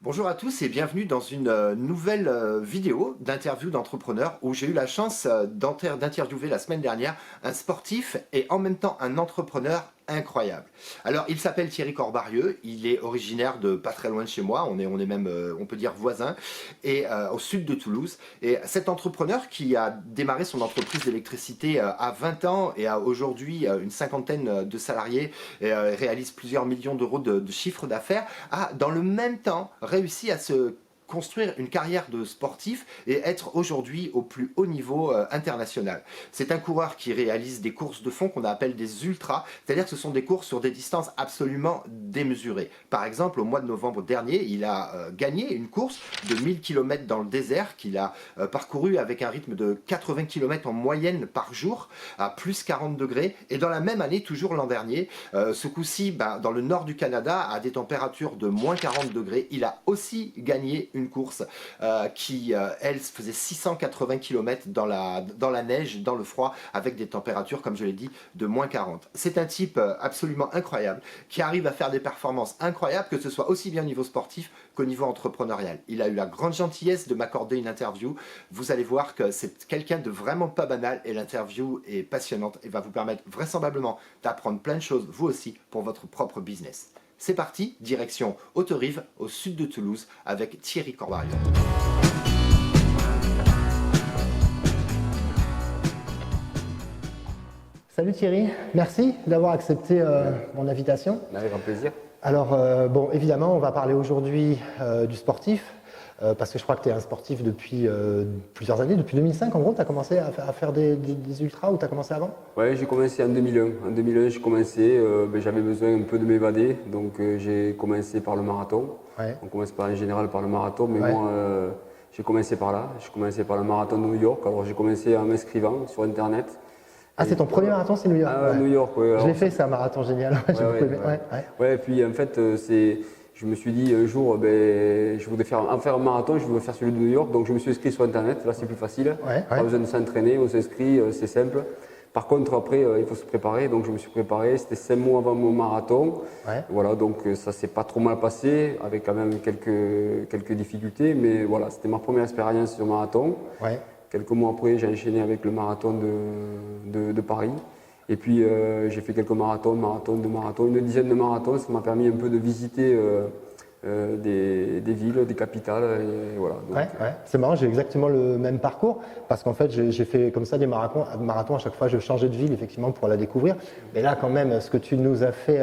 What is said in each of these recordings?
Bonjour à tous et bienvenue dans une nouvelle vidéo d'interview d'entrepreneurs où j'ai eu la chance d'interviewer la semaine dernière un sportif et en même temps un entrepreneur incroyable. Alors il s'appelle Thierry Corbarieux, il est originaire de pas très loin de chez moi, on est même on peut dire voisins, et au sud de Toulouse. Et cet entrepreneur qui a démarré son entreprise d'électricité à 20 ans et a aujourd'hui une cinquantaine de salariés et réalise plusieurs millions d'euros de chiffre d'affaires, a dans le même temps réussi à se construire une carrière de sportif et être aujourd'hui au plus haut niveau international. C'est un coureur qui réalise des courses de fond qu'on appelle des ultras, c'est-à-dire que ce sont des courses sur des distances absolument démesurées. Par exemple, au mois de novembre dernier, il a gagné une course de 1000 km dans le désert qu'il a parcouru avec un rythme de 80 km en moyenne par jour à plus 40 degrés, et dans la même année, toujours l'an dernier, ce coup-ci, dans le nord du Canada, à des températures de moins 40 degrés, il a aussi gagné une course qui, elle, faisait 680 km dans la neige, dans le froid, avec des températures, comme je l'ai dit, de moins 40. C'est un type absolument incroyable, qui arrive à faire des performances incroyables, que ce soit aussi bien au niveau sportif qu'au niveau entrepreneurial. Il a eu la grande gentillesse de m'accorder une interview. Vous allez voir que c'est quelqu'un de vraiment pas banal, et l'interview est passionnante et va vous permettre vraisemblablement d'apprendre plein de choses, vous aussi, pour votre propre business. C'est parti, direction Autorive, au sud de Toulouse, avec Thierry Corbarieux. Salut Thierry, merci d'avoir accepté mon invitation. Avec grand plaisir. Alors, bon, évidemment, on va parler aujourd'hui du sportif, parce que je crois que tu es un sportif depuis plusieurs années, depuis 2005 en gros, tu as commencé à faire des ultras ou tu as commencé avant? Ouais, j'ai commencé en 2001. En 2001, j'ai commencé, j'avais besoin un peu de m'évader, donc j'ai commencé par le marathon. Ouais. On commence en général par le marathon, mais Ouais. moi, j'ai commencé par là. J'ai commencé par le marathon de New York. Alors, j'ai commencé en m'inscrivant sur Internet. Ah, c'est ton premier marathon, c'est New York? Ah, Ouais. New York, ouais. Je Alors, l'ai fait, c'est un marathon génial. J'ai beaucoup aimé. Ouais, ouais. Ouais, et puis en fait, je me suis dit un jour, je voudrais faire un marathon, je voudrais faire celui de New York, donc je me suis inscrit sur Internet, là c'est plus facile, Ouais, pas ouais. besoin de s'entraîner, on s'inscrit, c'est simple. Par contre, après, il faut se préparer, donc je me suis préparé, c'était 5 mois avant mon marathon, Ouais. voilà, donc ça s'est pas trop mal passé, avec quand même quelques difficultés, mais voilà, c'était ma première expérience sur marathon. Ouais. Quelques mois après, j'ai enchaîné avec le marathon de Paris. Et puis j'ai fait quelques marathons, une dizaine de marathons. Ça m'a permis un peu de visiter des villes, des capitales. Et voilà. Donc, Ouais, ouais. C'est marrant, j'ai exactement le même parcours parce qu'en fait j'ai fait comme ça des marathons, à chaque fois je changeais de ville effectivement pour la découvrir. Mais là quand même ce que tu nous as fait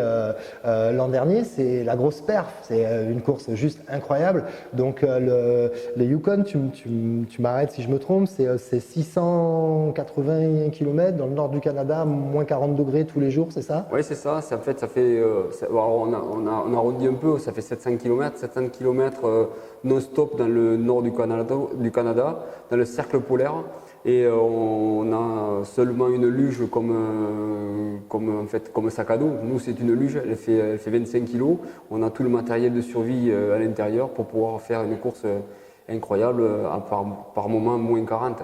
l'an dernier, c'est la grosse perf, c'est une course juste incroyable. Donc les Yukon, tu m'arrêtes si je me trompe, c'est 680 km dans le nord du Canada, moins 40 degrés tous les jours, c'est ça? oui, c'est ça. En fait, ça fait. Alors, on a arrondi un peu, ça fait 700 km non-stop dans le nord du Canada, dans le cercle polaire. Et on a seulement une luge comme sac à dos. Nous, c'est une luge, elle fait 25 kg. On a tout le matériel de survie à l'intérieur pour pouvoir faire une course incroyable, par moment moins 40.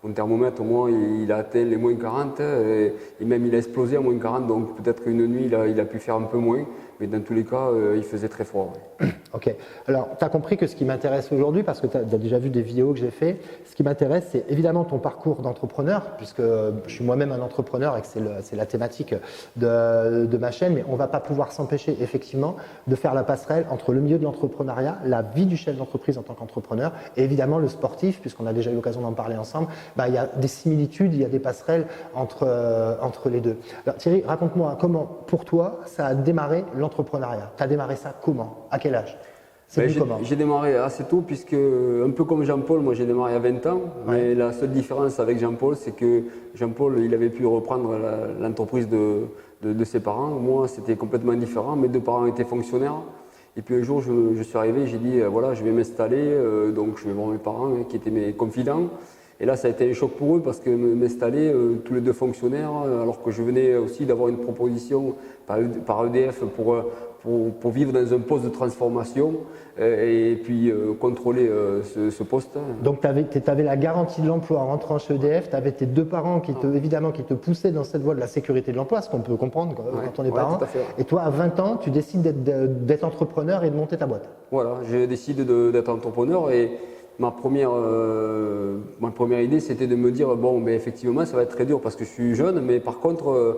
Mon thermomètre, moi, il a atteint les moins 40 et même il a explosé à moins 40, donc peut-être qu'une nuit, il a pu faire un peu moins, mais dans tous les cas, il faisait très froid. Ouais. Ok. Alors, tu as compris que ce qui m'intéresse aujourd'hui, parce que tu as déjà vu des vidéos que j'ai fait, ce qui m'intéresse, c'est évidemment ton parcours d'entrepreneur, puisque je suis moi-même un entrepreneur et que c'est la thématique de ma chaîne, mais on ne va pas pouvoir s'empêcher, effectivement, de faire la passerelle entre le milieu de l'entrepreneuriat, la vie du chef d'entreprise en tant qu'entrepreneur, et évidemment le sportif, puisqu'on a déjà eu l'occasion d'en parler ensemble. Il y a des similitudes, il y a des passerelles entre les deux. Alors, Thierry, raconte-moi comment, pour toi, ça a démarré l'entrepreneuriat. Tu as démarré ça comment? À quel âge? J'ai démarré assez tôt, puisque un peu comme Jean-Paul, moi j'ai démarré à 20 ans, mais la seule différence avec Jean-Paul, c'est que Jean-Paul, il avait pu reprendre l'entreprise de ses parents. Moi, c'était complètement différent. Mes deux parents étaient fonctionnaires. Et puis un jour, je suis arrivé, j'ai dit, voilà, je vais m'installer, donc je vais voir mes parents qui étaient mes confidents. Et là, ça a été un choc pour eux parce que m'installer, tous les deux fonctionnaires, alors que je venais aussi d'avoir une proposition par EDF pour vivre dans un poste de transformation et puis contrôler ce poste. Donc tu avais la garantie de l'emploi en rentrant chez EDF, tu avais tes deux parents évidemment qui te poussaient dans cette voie de la sécurité de l'emploi, ce qu'on peut comprendre quand on est parent. Et toi, à 20 ans, tu décides d'être entrepreneur et de monter ta boîte. Voilà, je décide d'être entrepreneur et ma première idée, c'était de me dire, bon, ben, effectivement, ça va être très dur parce que je suis jeune, mais par contre,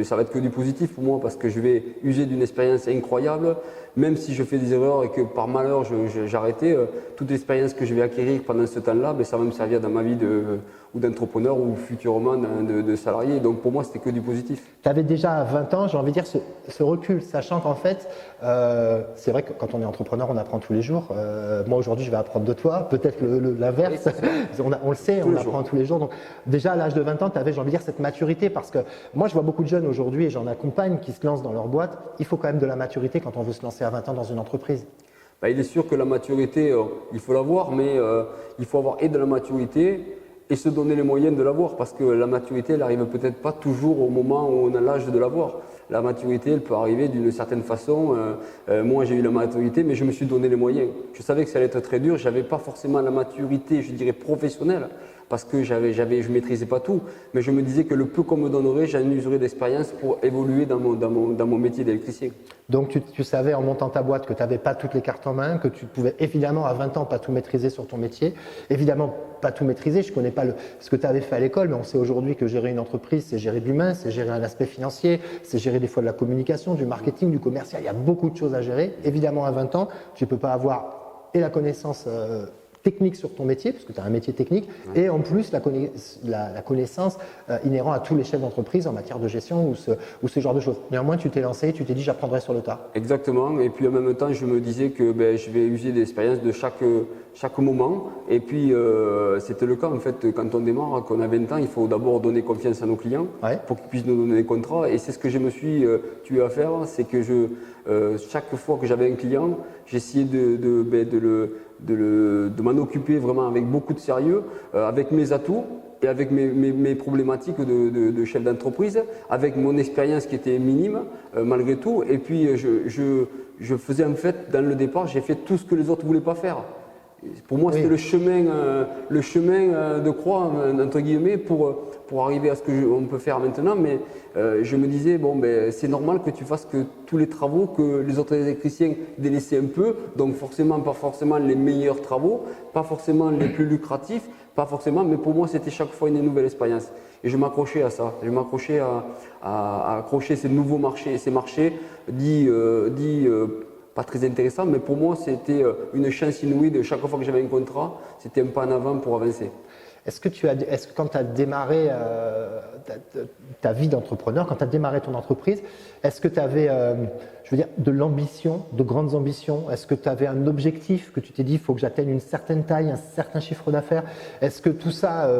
ça va être que du positif pour moi parce que je vais user d'une expérience incroyable, même si je fais des erreurs et que par malheur j'ai arrêté, toute l'expérience que je vais acquérir pendant ce temps-là, ben, ça va me servir dans ma vie d'entrepreneur ou futurement de salarié. Donc pour moi, c'était que du positif. Tu avais déjà à 20 ans, j'ai envie de dire, ce recul, sachant qu'en fait, c'est vrai que quand on est entrepreneur, on apprend tous les jours. Moi aujourd'hui, je vais apprendre de toi, peut-être l'inverse, on le sait, on apprend tous les jours. Donc déjà à l'âge de 20 ans, tu avais, j'ai envie de dire, cette maturité parce que moi, je vois beaucoup de jeunes aujourd'hui et j'en accompagne qui se lancent dans leur boîte. Il faut quand même de la maturité quand on veut se lancer à 20 ans dans une entreprise. Ben, il est sûr que la maturité, il faut l'avoir, mais il faut avoir et de la maturité et se donner les moyens de l'avoir parce que la maturité, elle n'arrive peut-être pas toujours au moment où on a l'âge de l'avoir. La maturité, elle peut arriver d'une certaine façon. Moi, j'ai eu la maturité, mais je me suis donné les moyens. Je savais que ça allait être très dur. Je n'avais pas forcément la maturité, je dirais, professionnelle, parce que je ne maîtrisais pas tout. Mais je me disais que le peu qu'on me donnerait, j'en userais d'expérience pour évoluer dans mon métier d'électricien. Donc tu savais en montant ta boîte que tu n'avais pas toutes les cartes en main, que tu pouvais évidemment à 20 ans pas tout maîtriser sur ton métier. Évidemment pas tout maîtriser, je ne connais pas ce que tu avais fait à l'école, mais on sait aujourd'hui que gérer une entreprise, c'est gérer de l'humain, c'est gérer un aspect financier, c'est gérer des fois de la communication, du marketing, du commercial, il y a beaucoup de choses à gérer. Évidemment à 20 ans, tu ne peux pas avoir et la connaissance technique sur ton métier, parce que tu as un métier technique, et en plus la connaissance inhérente à tous les chefs d'entreprise en matière de gestion ou ce genre de choses. Néanmoins, tu t'es lancé, tu t'es dit j'apprendrai sur le tas. Exactement, et puis en même temps, je me disais que je vais user de l'expérience de chaque moment, et puis c'était le cas en fait, quand on démarre, qu'on a 20 ans, il faut d'abord donner confiance à nos clients pour qu'ils puissent nous donner des contrats, et c'est ce que je me suis tué à faire, c'est que chaque fois que j'avais un client, j'essayais de m'en occuper vraiment avec beaucoup de sérieux, avec mes atouts et avec mes problématiques de chef d'entreprise, avec mon expérience qui était minime malgré tout. Et puis je faisais en fait, dans le départ, j'ai fait tout ce que les autres ne voulaient pas faire. Pour moi, c'était le chemin de croix, entre guillemets, pour arriver à ce qu'on peut faire maintenant. Mais je me disais, bon, c'est normal que tu fasses que tous les travaux que les autres électriciens délaissaient un peu. Donc forcément, pas forcément les meilleurs travaux, pas forcément les plus lucratifs, pas forcément. Mais pour moi, c'était chaque fois une nouvelle expérience. Et je m'accrochais à ça. Je m'accrochais à accrocher ces nouveaux marchés, ces marchés dits pas très intéressant, mais pour moi, c'était une chance inouïe de chaque fois que j'avais un contrat, c'était un pas en avant pour avancer. Est-ce que quand tu as démarré ta vie d'entrepreneur, quand tu as démarré ton entreprise, est-ce que tu avais, je veux dire, de l'ambition, de grandes ambitions? Est-ce que tu avais un objectif que tu t'es dit, il faut que j'atteigne une certaine taille, un certain chiffre d'affaires? Est-ce que tout ça,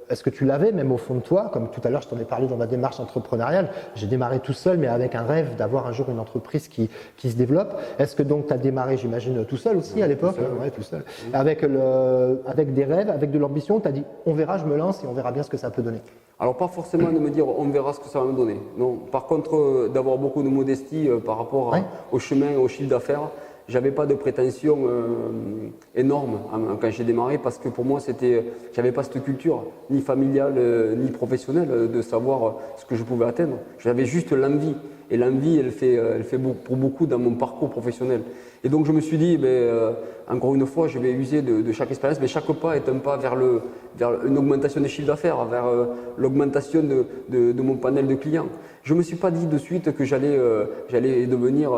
est-ce que tu l'avais même au fond de toi? Comme tout à l'heure, je t'en ai parlé dans ma démarche entrepreneuriale. J'ai démarré tout seul, mais avec un rêve d'avoir un jour une entreprise qui se développe. Est-ce que donc tu as démarré, j'imagine, tout seul aussi à l'époque? Oui, tout seul. Avec des rêves, avec de l'ambition, tu as dit, on verra, je me lance et on verra bien ce que ça peut donner. Alors pas forcément de me dire, on verra ce que ça va me donner. Non. Par contre, d'avoir beaucoup de modestie par rapport au chemin, au chiffre d'affaires. J'avais pas de prétention énorme quand j'ai démarré parce que pour moi j'avais pas cette culture ni familiale ni professionnelle de savoir ce que je pouvais atteindre. J'avais juste l'envie et l'envie elle fait pour beaucoup dans mon parcours professionnel. Et donc je me suis dit encore une fois je vais user de chaque expérience, mais chaque pas est un pas vers une augmentation des chiffres d'affaires, vers l'augmentation de mon panel de clients. Je ne me suis pas dit de suite que j'allais devenir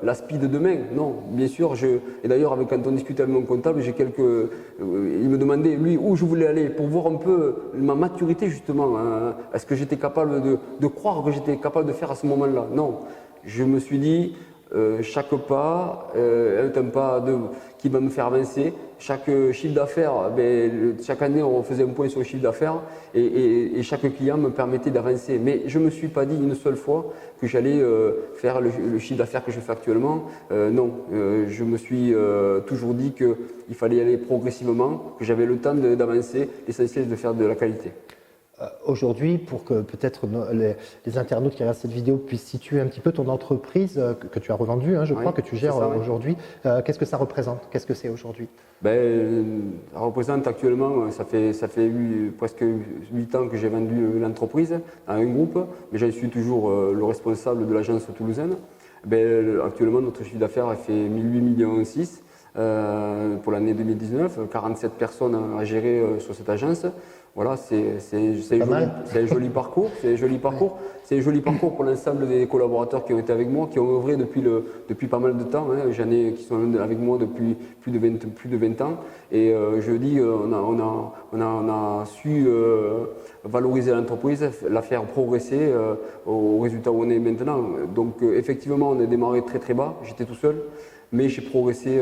la speed de demain. Non, bien sûr. Et d'ailleurs, quand on discutait avec mon comptable, il me demandait, lui, où je voulais aller pour voir un peu ma maturité, justement. Est-ce que j'étais capable de croire que j'étais capable de faire à ce moment-là? Non. Je me suis dit, chaque pas est un pas qui va me faire avancer. Chaque chiffre d'affaires, chaque année on faisait un point sur le chiffre d'affaires et chaque client me permettait d'avancer. Mais je ne me suis pas dit une seule fois que j'allais faire le chiffre d'affaires que je fais actuellement. Non, je me suis toujours dit qu'il fallait y aller progressivement, que j'avais le temps d'avancer. L'essentiel est de faire de la qualité. Aujourd'hui, pour que peut-être les internautes qui regardent cette vidéo puissent situer un petit peu ton entreprise que tu as revendue, je crois, que tu gères aujourd'hui, qu'est-ce que ça représente? Qu'est-ce que c'est aujourd'hui? Ça représente actuellement, ça fait presque 8 ans que j'ai vendu l'entreprise à un groupe, mais je suis toujours le responsable de l'agence toulousaine. Actuellement, notre chiffre d'affaires a fait 1 806 000 pour l'année 2019, 47 personnes à gérer sur cette agence. Voilà, c'est un joli parcours. C'est un joli parcours pour l'ensemble des collaborateurs qui ont été avec moi, qui ont œuvré depuis pas mal de temps. J'en ai qui sont avec moi depuis plus de 20 ans. Et je dis, on a su valoriser l'entreprise, la faire progresser au résultat où on est maintenant. Donc effectivement, on a démarré très très bas. J'étais tout seul. Mais j'ai progressé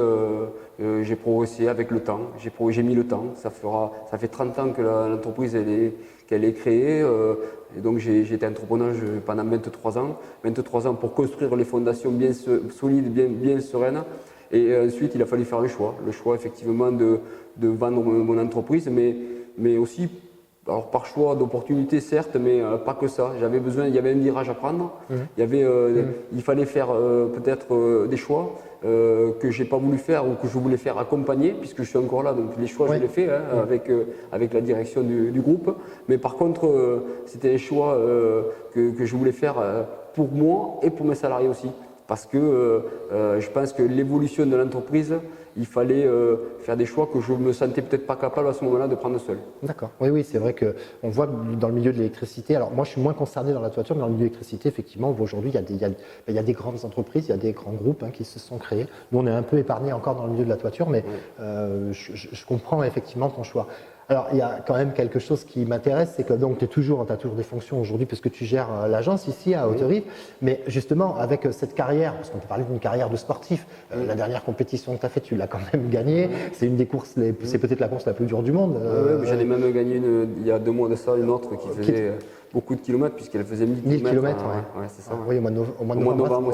avec le temps, j'ai mis le temps. Ça fait 30 ans que l'entreprise qu'elle est créée. Et donc j'ai été entrepreneur pendant 23 ans. 23 ans pour construire les fondations bien solides, bien sereines. Et ensuite, il a fallu faire un choix. Le choix effectivement de vendre mon entreprise, mais aussi alors par choix d'opportunité certes, mais pas que ça. Il y avait un virage à prendre. Il fallait faire peut-être des choix que j'ai pas voulu faire ou que je voulais faire accompagner, puisque je suis encore là. Donc les choix je les fais avec la direction du groupe. Mais par contre, c'était des choix que je voulais faire pour moi et pour mes salariés aussi. Parce que je pense que l'évolution de l'entreprise, il fallait faire des choix que je ne me sentais peut-être pas capable à ce moment-là de prendre seul. D'accord. Oui, c'est vrai qu'on voit dans le milieu de l'électricité, alors moi je suis moins concerné dans la toiture, mais dans le milieu de l'électricité, effectivement, on voit aujourd'hui, il y a des grandes entreprises, il y a des grands groupes qui se sont créés. Nous, on est un peu épargnés encore dans le milieu de la toiture, mais je comprends effectivement ton choix. Alors, il y a quand même quelque chose qui m'intéresse, c'est que donc tu as toujours des fonctions aujourd'hui puisque tu gères l'agence ici à Haute-Rive, mais justement avec cette carrière, parce qu'on peut parler d'une carrière de sportif, la dernière compétition que tu as faite, tu l'as quand même gagnée, c'est une des courses, c'est peut-être la course la plus dure du monde. J'en ai même gagné il y a 2 mois de ça, une autre qui faisait beaucoup de kilomètres puisqu'elle faisait 1000 kilomètres. Ouais, c'est ça. Oui, au mois de novembre,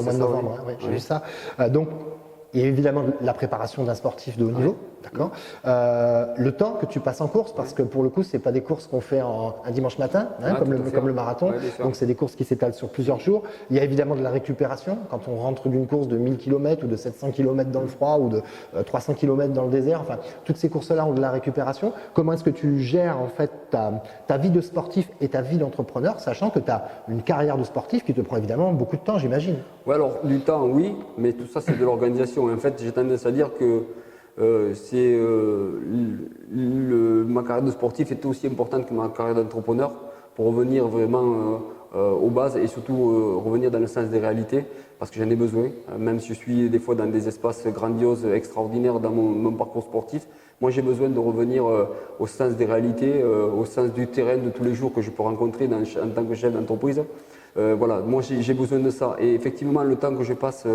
j'ai vu ça. Donc, il y a évidemment la préparation d'un sportif de haut niveau, d'accord. Le temps que tu passes en course, parce que pour le coup, c'est pas des courses qu'on fait un dimanche matin, comme le marathon. Donc c'est des courses qui s'étalent sur plusieurs jours. Il y a évidemment de la récupération quand on rentre d'une course de 1000 km ou de 700 km dans le froid ou de 300 km dans le désert. Enfin, toutes ces courses-là ont de la récupération. Comment est-ce que tu gères en fait ta vie de sportif et ta vie d'entrepreneur, sachant que tu as une carrière de sportif qui te prend évidemment beaucoup de temps, j'imagine. Oui, alors du temps, oui, mais tout ça c'est de l'organisation. En fait, j'ai tendance à dire que ma carrière de sportif était aussi importante que ma carrière d'entrepreneur pour revenir vraiment aux bases et surtout revenir dans le sens des réalités parce que j'en ai besoin. Même si je suis des fois dans des espaces grandioses, extraordinaires dans mon parcours sportif, moi j'ai besoin de revenir au sens des réalités, au sens du terrain de tous les jours que je peux rencontrer en tant que chef d'entreprise. Voilà, moi j'ai besoin de ça. Et effectivement, le temps que je passe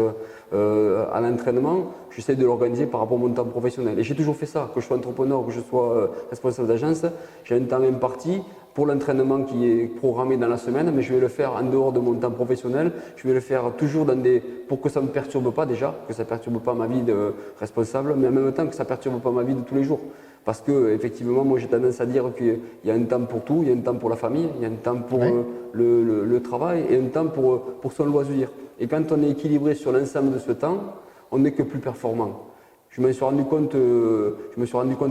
à l'entraînement, j'essaie de l'organiser par rapport à mon temps professionnel. Et j'ai toujours fait ça, que je sois entrepreneur, que je sois responsable d'agence, j'ai un temps imparti pour l'entraînement qui est programmé dans la semaine, mais je vais le faire en dehors de mon temps professionnel. Je vais le faire toujours pour que ça ne me perturbe pas déjà, que ça ne perturbe pas ma vie de responsable, mais en même temps que ça ne perturbe pas ma vie de tous les jours. Parce que effectivement, moi j'ai tendance à dire qu'il y a un temps pour tout, il y a un temps pour la famille, il y a un temps pour le travail et un temps pour son loisir. Et quand on est équilibré sur l'ensemble de ce temps, on n'est que plus performant. Je me suis rendu compte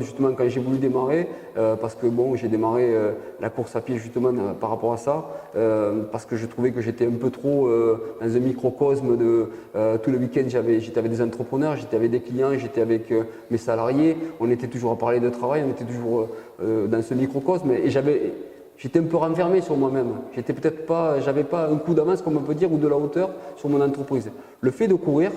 justement quand j'ai voulu démarrer, parce que bon, j'ai démarré la course à pied justement par rapport à ça, parce que je trouvais que j'étais un peu trop dans un microcosme de tout le week-end j'étais avec des entrepreneurs, j'étais avec des clients, j'étais avec mes salariés, on était toujours à parler de travail, on était toujours dans ce microcosme et j'étais un peu renfermé sur moi-même. J'avais pas un coup d'avance comme on peut dire ou de la hauteur sur mon entreprise. Le fait de courir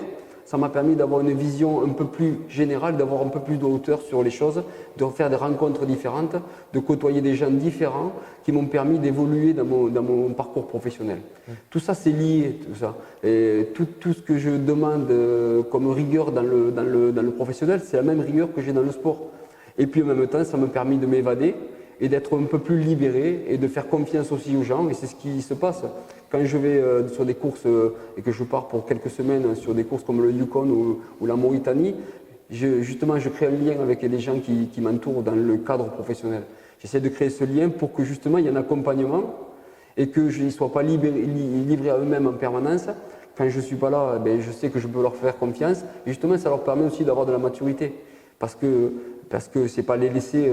ça m'a permis d'avoir une vision un peu plus générale, d'avoir un peu plus de hauteur sur les choses, de faire des rencontres différentes, de côtoyer des gens différents qui m'ont permis d'évoluer dans mon parcours professionnel. Tout ça, c'est lié, tout ça. Et tout ce que je demande comme rigueur dans le professionnel, c'est la même rigueur que j'ai dans le sport. Et puis en même temps, ça m'a permis de m'évader et d'être un peu plus libéré et de faire confiance aussi aux gens. Et c'est ce qui se passe. Quand je vais sur des courses et que je pars pour quelques semaines sur des courses comme le Yukon ou la Mauritanie, justement, je crée un lien avec les gens qui m'entourent dans le cadre professionnel. J'essaie de créer ce lien pour que justement il y ait un accompagnement et que je ne sois pas livré à eux-mêmes en permanence. Quand je ne suis pas là, ben, je sais que je peux leur faire confiance. Et justement, ça leur permet aussi d'avoir de la maturité. Parce que c'est pas les laisser.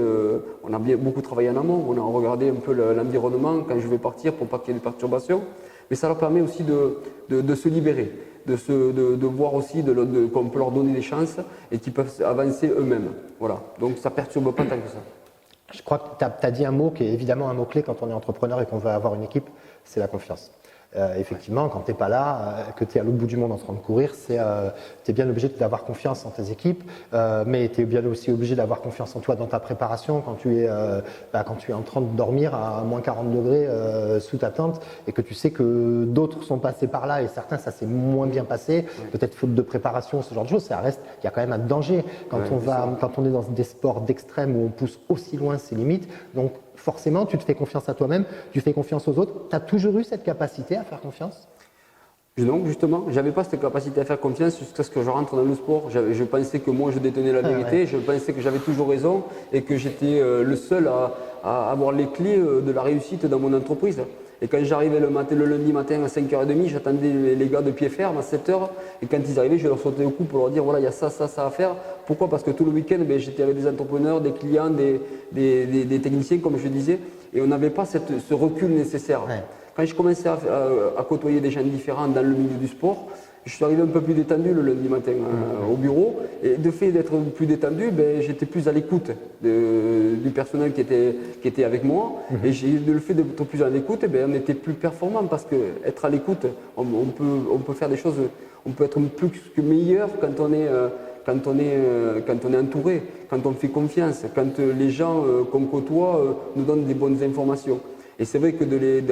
On a beaucoup travaillé en amont, on a regardé un peu l'environnement quand je vais partir pour pas qu'il y ait de perturbations. Mais ça leur permet aussi de se libérer, de voir aussi qu'on peut leur donner des chances et qu'ils peuvent avancer eux-mêmes. Voilà. Donc ça perturbe pas tant que ça. Je crois que tu as dit un mot qui est évidemment un mot-clé quand on est entrepreneur et qu'on veut avoir une équipe, c'est la confiance. Effectivement, quand tu n'es pas là, que tu es à l'autre bout du monde en train de courir, tu es bien obligé d'avoir confiance en tes équipes, mais tu es bien aussi obligé d'avoir confiance en toi dans ta préparation quand tu es en train de dormir à moins 40 degrés sous ta tente et que tu sais que d'autres sont passés par là et certains ça s'est moins bien passé, peut-être faute de préparation, ce genre de choses, il y a quand même un danger quand on est dans des sports d'extrême où on pousse aussi loin ses limites. Donc forcément, tu te fais confiance à toi-même, tu fais confiance aux autres. Tu as toujours eu cette capacité à faire confiance? Non, justement, je n'avais pas cette capacité à faire confiance jusqu'à ce que je rentre dans le sport. Je pensais que moi, je détenais la vérité, je pensais que j'avais toujours raison et que j'étais le seul à avoir les clés de la réussite dans mon entreprise. Et quand j'arrivais le lundi matin à 5h30, j'attendais les gars de pied ferme à 7h. Et quand ils arrivaient, je leur sautais au cou pour leur dire voilà, il y a ça à faire. Pourquoi? Parce que tout le week-end, j'étais avec des entrepreneurs, des clients, des techniciens, comme je disais. Et on n'avait pas ce recul nécessaire. Ouais. Quand je commençais à côtoyer des gens différents dans le milieu du sport, je suis arrivé un peu plus détendu le lundi matin au bureau. Et de fait d'être plus détendu, j'étais plus à l'écoute du personnel qui était avec moi. Et le fait d'être plus à l'écoute, on était plus performant parce qu'être à l'écoute, on peut faire des choses, on peut être plus que meilleur quand on est entouré, quand on fait confiance, quand les gens qu'on côtoie nous donnent des bonnes informations. Et c'est vrai que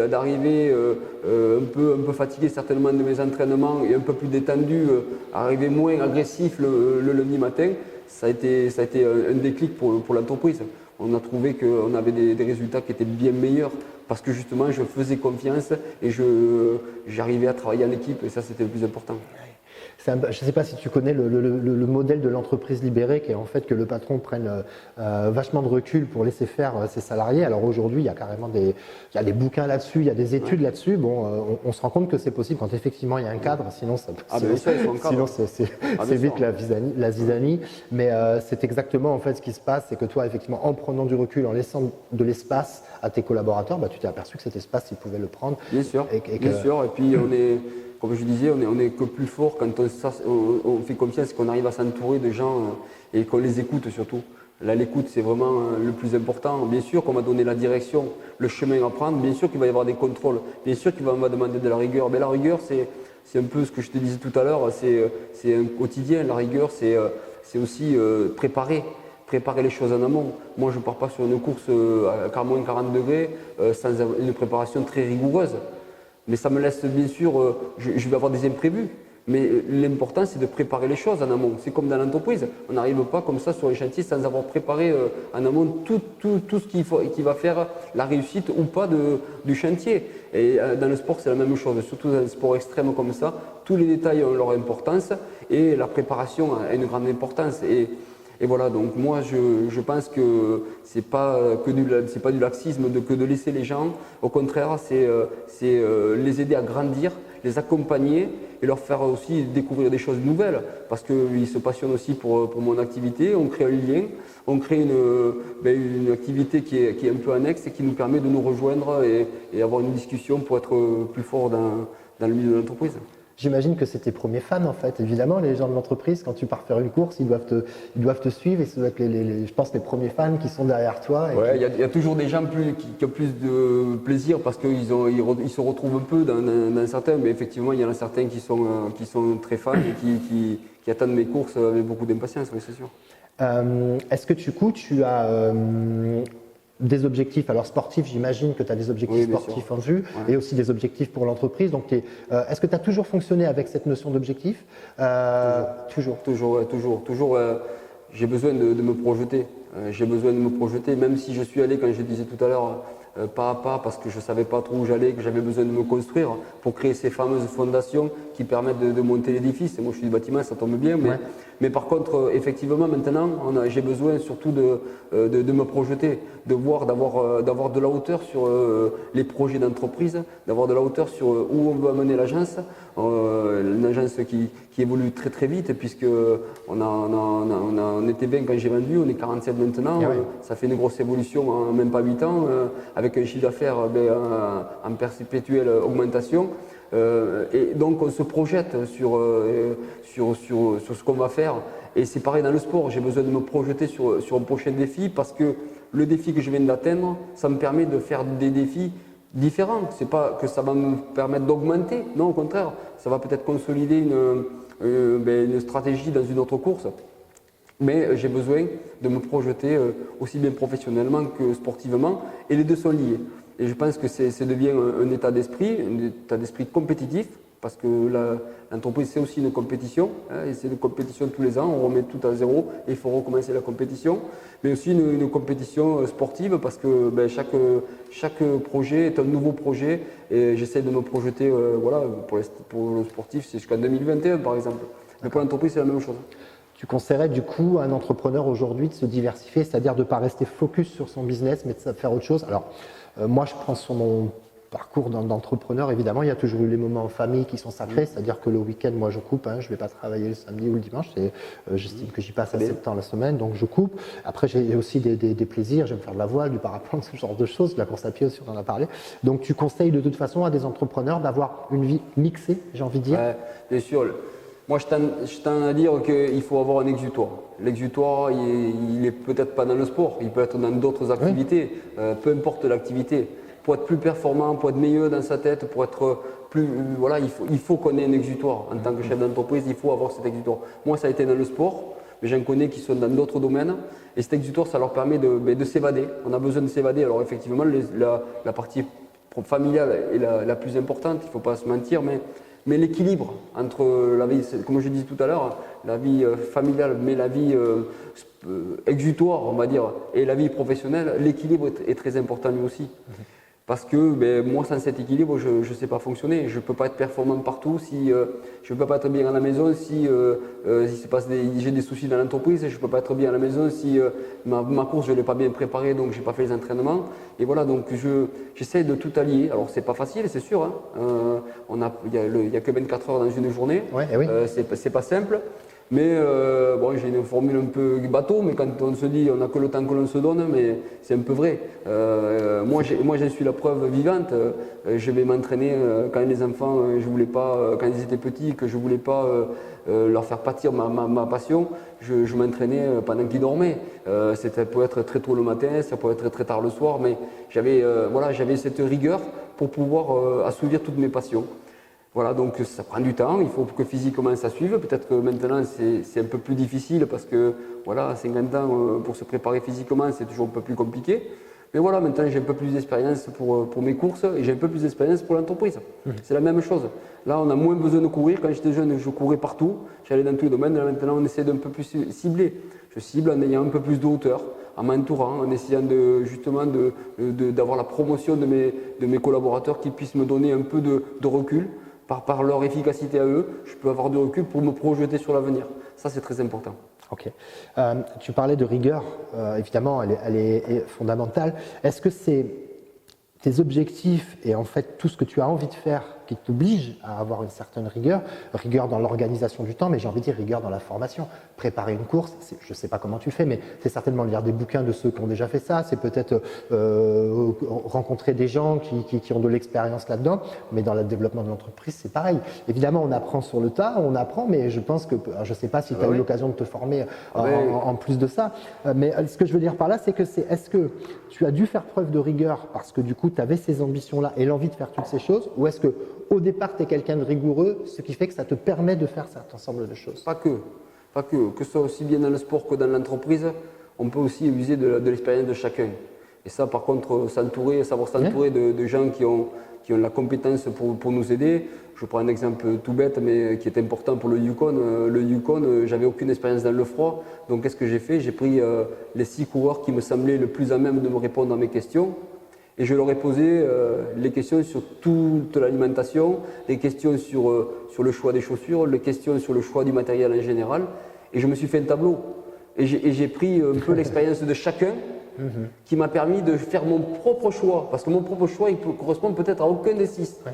d'arriver un peu fatigué certainement de mes entraînements et un peu plus détendu, arriver moins agressif le lundi matin, ça a été un déclic pour l'entreprise. On a trouvé qu'on avait des résultats qui étaient bien meilleurs parce que justement je faisais confiance et j'arrivais à travailler en équipe et ça c'était le plus important. Je ne sais pas si tu connais le modèle de l'entreprise libérée qui est en fait que le patron prenne vachement de recul pour laisser faire ses salariés. Alors aujourd'hui, il y a carrément il y a des bouquins là-dessus, il y a des études là-dessus. Bon, on se rend compte que c'est possible quand effectivement il y a un cadre, sinon c'est vite la zizanie. Mais c'est exactement en fait ce qui se passe, c'est que toi effectivement en prenant du recul, en laissant de l'espace à tes collaborateurs, tu t'es aperçu que cet espace ils pouvaient le prendre. Bien sûr, bien sûr. Et puis comme je disais, on est que plus fort quand on fait confiance, qu'on arrive à s'entourer de gens et qu'on les écoute surtout. Là, l'écoute, c'est vraiment le plus important. Bien sûr qu'on va donner la direction, le chemin à prendre. Bien sûr qu'il va y avoir des contrôles. Bien sûr qu'on va demander de la rigueur. Mais la rigueur, c'est un peu ce que je te disais tout à l'heure. C'est un quotidien. La rigueur, c'est aussi préparer les choses en amont. Moi, je ne pars pas sur une course à moins 40 degrés sans une préparation très rigoureuse. Mais ça me laisse bien sûr, je vais avoir des imprévus. Mais l'important, c'est de préparer les choses en amont. C'est comme dans l'entreprise. On n'arrive pas comme ça sur les chantiers sans avoir préparé en amont tout ce qui va faire la réussite ou pas du chantier. Et dans le sport, c'est la même chose. Surtout dans le sport extrême comme ça, tous les détails ont leur importance et la préparation a une grande importance. Et voilà, donc moi je pense que c'est pas du laxisme que de laisser les gens. Au contraire, c'est les aider à grandir, les accompagner et leur faire aussi découvrir des choses nouvelles parce qu'ils se passionnent aussi pour mon activité. On crée un lien, on crée une activité qui est un peu annexe et qui nous permet de nous rejoindre et avoir une discussion pour être plus fort dans le milieu de l'entreprise. J'imagine que c'est tes premiers fans en fait. Évidemment, les gens de l'entreprise, quand tu pars faire une course, ils doivent te suivre et ça doit être je pense les premiers fans qui sont derrière toi. Ouais, il y a toujours des gens qui ont plus de plaisir parce qu'ils se retrouvent un peu dans certains, mais effectivement, il y en a certains qui sont très fans et qui attendent mes courses avec beaucoup d'impatience, oui, c'est sûr. Est-ce que du coup, tu as des objectifs, alors sportifs, j'imagine que tu as des objectifs sportifs en vue et aussi des objectifs pour l'entreprise. Donc, est-ce que tu as toujours fonctionné avec cette notion d'objectif? Toujours. Toujours. J'ai besoin de me projeter. J'ai besoin de me projeter, même si je suis allé, quand je disais tout à l'heure, pas à pas, parce que je ne savais pas trop où j'allais, que j'avais besoin de me construire pour créer ces fameuses fondations qui permettent de monter l'édifice. Et moi, je suis du bâtiment, ça tombe bien. Mais par contre, effectivement, maintenant, j'ai besoin surtout de me projeter, d'avoir de la hauteur sur les projets d'entreprise, d'avoir de la hauteur sur où on veut amener l'agence. Une agence qui évolue très très vite, puisque on était 20 quand j'ai vendu, on est 47 maintenant. Ça fait une grosse évolution en même pas 8 ans, avec un chiffre d'affaires en perpétuelle augmentation. Et donc on se projette sur ce qu'on va faire. Et c'est pareil dans le sport, j'ai besoin de me projeter sur un prochain défi, parce que le défi que je viens d'atteindre, ça me permet de faire des défis différents. C'est pas que ça va me permettre d'augmenter, non, au contraire, ça va peut-être consolider une stratégie dans une autre course. Mais j'ai besoin de me projeter aussi bien professionnellement que sportivement, et les deux sont liés. Et je pense que ça devient un état d'esprit compétitif, parce que l'entreprise, c'est aussi une compétition, et c'est une compétition tous les ans, on remet tout à zéro et il faut recommencer la compétition, mais aussi une compétition sportive, parce que chaque projet est un nouveau projet, et j'essaie de me projeter, pour le sportif, c'est jusqu'en 2021 par exemple. Mais pour l'entreprise, c'est la même chose. Tu conseillerais du coup à un entrepreneur aujourd'hui de se diversifier, c'est-à-dire de ne pas rester focus sur son business, mais de faire autre chose? Alors, moi, je prends sur mon parcours d'entrepreneur, évidemment, il y a toujours eu les moments en famille qui sont sacrés, c'est-à-dire que le week-end, moi, je coupe, je ne vais pas travailler le samedi ou le dimanche, j'estime que j'y passe assez de temps la semaine, donc je coupe. Après, j'ai aussi des plaisirs, j'aime faire de la voile, du parapente, ce genre de choses, de la course à pied aussi, on en a parlé. Donc, tu conseilles de toute façon à des entrepreneurs d'avoir une vie mixée, j'ai envie de dire? Bien sûr. Moi, je tends à dire qu'il faut avoir un exutoire. L'exutoire, il est peut-être pas dans le sport, il peut être dans d'autres activités, peu importe l'activité. Pour être plus performant, pour être meilleur dans sa tête, pour être plus… Voilà, il faut qu'on ait un exutoire. En tant que chef d'entreprise, il faut avoir cet exutoire. Moi, ça a été dans le sport, mais j'en connais qui sont dans d'autres domaines. Et cet exutoire, ça leur permet de s'évader. On a besoin de s'évader. Alors effectivement, la partie familiale est la plus importante, il ne faut pas se mentir, mais l'équilibre entre la vie, comme je disais tout à l'heure, la vie familiale, mais la vie exutoire, on va dire, et la vie professionnelle, l'équilibre est très important lui aussi. Parce que moi, sans cet équilibre, je ne sais pas fonctionner. Je ne peux pas être performant partout, je ne peux pas être bien à la maison si j'ai des soucis dans l'entreprise, je ne peux pas être bien à la maison si ma course, je ne l'ai pas bien préparée, donc je n'ai pas fait les entraînements. Et voilà, donc j'essaie de tout allier. Alors, ce n'est pas facile, c'est sûr. Il n'y a que 24 heures dans une journée. C'est pas simple. Mais j'ai une formule un peu bateau, mais quand on se dit on n'a que le temps que l'on se donne, mais c'est un peu vrai. Moi, j'en suis la preuve vivante. Je vais m'entraîner quand les enfants, je voulais pas, quand ils étaient petits, que je voulais pas leur faire pâtir ma passion. Je m'entraînais pendant qu'ils dormaient. Ça peut être très tôt le matin, ça peut être très tard le soir, mais j'avais cette rigueur pour pouvoir assouvir toutes mes passions. Voilà, donc ça prend du temps, il faut que physiquement ça suive. Peut-être que maintenant c'est un peu plus difficile parce que voilà, à 50 ans, pour se préparer physiquement, c'est toujours un peu plus compliqué. Mais voilà, maintenant j'ai un peu plus d'expérience pour mes courses et j'ai un peu plus d'expérience pour l'entreprise. C'est la même chose. Là, on a moins besoin de courir. Quand j'étais jeune, je courais partout, j'allais dans tous les domaines. Là, maintenant, on essaie d'un peu plus cibler. Je cible en ayant un peu plus de hauteur, en m'entourant, en essayant d'avoir la promotion de mes collaborateurs qui puissent me donner un peu de recul. Par leur efficacité à eux, je peux avoir du recul pour me projeter sur l'avenir. Ça, c'est très important. Ok. Tu parlais de rigueur, évidemment, elle est fondamentale. Est-ce que c'est tes objectifs et en fait tout ce que tu as envie de faire qui t'oblige à avoir une certaine rigueur, rigueur dans l'organisation du temps, mais j'ai envie de dire rigueur dans la formation. Préparer une course, je ne sais pas comment tu le fais, mais c'est certainement lire des bouquins de ceux qui ont déjà fait ça, c'est peut-être rencontrer des gens qui ont de l'expérience là-dedans, mais dans le développement de l'entreprise, c'est pareil. Évidemment, on apprend sur le tas, on apprend, mais je pense que, je ne sais pas si tu as eu l'occasion de te former en plus de ça, mais ce que je veux dire par là, c'est que est-ce que tu as dû faire preuve de rigueur parce que du coup, tu avais ces ambitions-là et l'envie de faire toutes ces choses, ou est-ce que au départ, tu es quelqu'un de rigoureux, ce qui fait que ça te permet de faire cet ensemble de choses? Pas que. Que ce soit aussi bien dans le sport que dans l'entreprise, on peut aussi user de l'expérience de chacun. Et ça, par contre, savoir s'entourer de gens qui ont la compétence pour nous aider. Je prends un exemple tout bête, mais qui est important pour le Yukon. Le Yukon, j'avais aucune expérience dans le froid. Donc, qu'est-ce que j'ai fait? J'ai pris les 6 coureurs qui me semblaient le plus à même de me répondre à mes questions. Et je leur ai posé les questions sur toute l'alimentation, les questions sur le choix des chaussures, les questions sur le choix du matériel en général. Et je me suis fait un tableau. Et j'ai pris un peu l'expérience de chacun qui m'a permis de faire mon propre choix. Parce que mon propre choix, il correspond peut-être à aucun des 6. Ouais.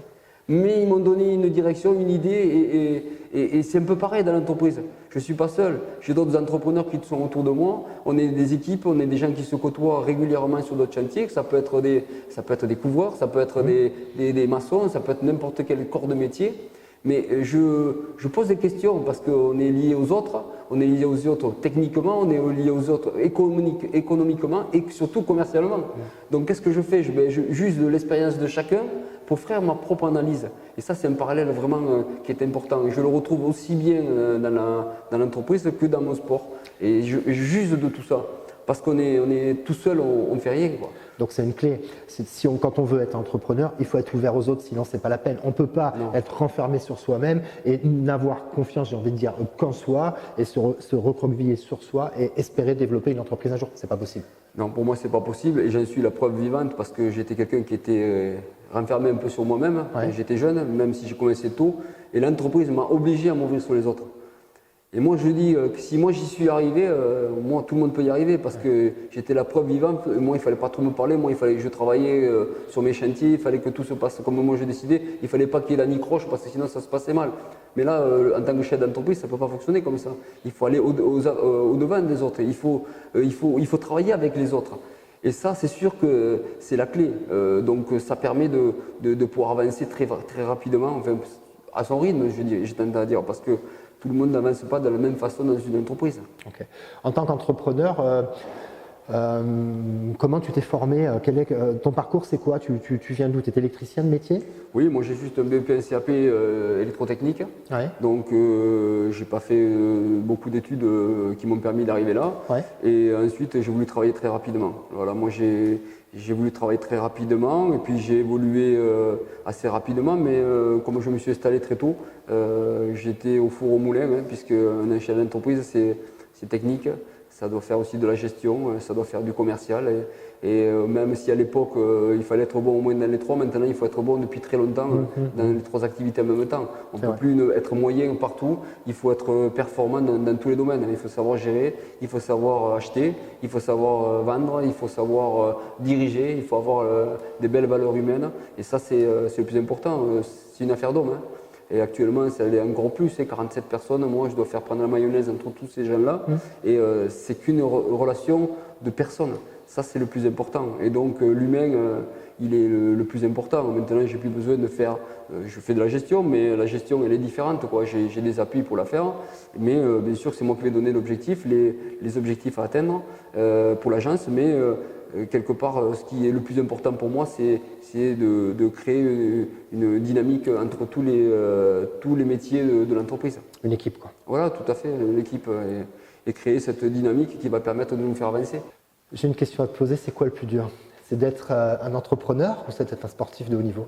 Mais ils m'ont donné une direction, une idée, et c'est un peu pareil dans l'entreprise. Je ne suis pas seul, j'ai d'autres entrepreneurs qui sont autour de moi, on est des équipes, on est des gens qui se côtoient régulièrement sur d'autres chantiers, ça peut être des couvreurs, ça peut être des maçons, ça peut être n'importe quel corps de métier. Mais je pose des questions parce qu'on est lié aux autres techniquement, on est lié aux autres économiquement et surtout commercialement. Donc qu'est-ce que je fais? Je j'use de l'expérience de chacun pour faire ma propre analyse. Et ça, c'est un parallèle vraiment qui est important. Et je le retrouve aussi bien dans l'entreprise que dans mon sport. Et je j'use de tout ça. Parce qu'on est tout seul, on ne fait rien, quoi. Donc c'est une clé. Quand on veut être entrepreneur, il faut être ouvert aux autres, sinon c'est pas la peine. On ne peut pas être renfermé sur soi-même et n'avoir confiance, j'ai envie de dire, qu'en soi et se recroqueviller sur soi et espérer développer une entreprise un jour. C'est pas possible. Non, pour moi c'est pas possible et j'en suis la preuve vivante parce que j'étais quelqu'un qui était renfermé un peu sur moi-même quand j'étais jeune, même si j'ai commencé tôt. Et l'entreprise m'a obligé à m'ouvrir sur les autres. Et moi je dis que si moi j'y suis arrivé, moi tout le monde peut y arriver parce que j'étais la preuve vivante. Moi il fallait pas trop me parler, moi il fallait que je travaillais sur mes chantiers, il fallait que tout se passe comme moi je décidais. Il fallait pas qu'il y ait l'anicroche parce que sinon ça se passait mal. Mais là en tant que chef d'entreprise ça peut pas fonctionner comme ça. Il faut aller au-devant des autres, il faut travailler avec les autres. Et ça c'est sûr que c'est la clé. Donc ça permet de pouvoir avancer très rapidement, enfin, à son rythme j'ai tendance à dire parce que tout le monde n'avance pas de la même façon dans une entreprise. Okay. En tant qu'entrepreneur, comment tu t'es formé? Ton parcours, c'est quoi? Tu viens d'où? Tu es électricien de métier? Oui, moi j'ai juste un BEP un CAP électrotechnique. Ouais. Donc j'ai pas fait beaucoup d'études qui m'ont permis d'arriver là. Ouais. Et ensuite j'ai voulu travailler très rapidement. Voilà, moi j'ai voulu travailler très rapidement et puis j'ai évolué assez rapidement, mais comme je me suis installé très tôt, j'étais au four au moulin, puisque un chef d'entreprise c'est technique, ça doit faire aussi de la gestion, ça doit faire du commercial et même si à l'époque il fallait être bon au moins dans les 3, maintenant il faut être bon depuis très longtemps dans les 3 activités en même temps. On ne peut plus être moyen partout, il faut être performant dans tous les domaines. Il faut savoir gérer, il faut savoir acheter, il faut savoir vendre, il faut savoir diriger, il faut avoir des belles valeurs humaines et ça c'est le plus important, c'est une affaire d'homme. Et actuellement, ça l'est encore plus, 47 personnes. Moi, je dois faire prendre la mayonnaise entre tous ces gens-là. Et c'est qu'une relation de personnes. Ça, c'est le plus important. Et donc, l'humain, il est le plus important. Maintenant, j'ai plus besoin de faire. Je fais de la gestion, mais la gestion, elle est différente, quoi. J'ai des appuis pour la faire. Mais bien sûr, c'est moi qui vais donner l'objectif, les objectifs à atteindre pour l'agence. Mais quelque part, ce qui est le plus important pour moi, c'est de créer une dynamique entre tous les métiers de l'entreprise. Une équipe, quoi. Voilà, tout à fait, l'équipe et créer cette dynamique qui va permettre de nous faire avancer. J'ai une question à te poser, c'est quoi le plus dur? C'est d'être un entrepreneur ou c'est d'être un sportif de haut niveau?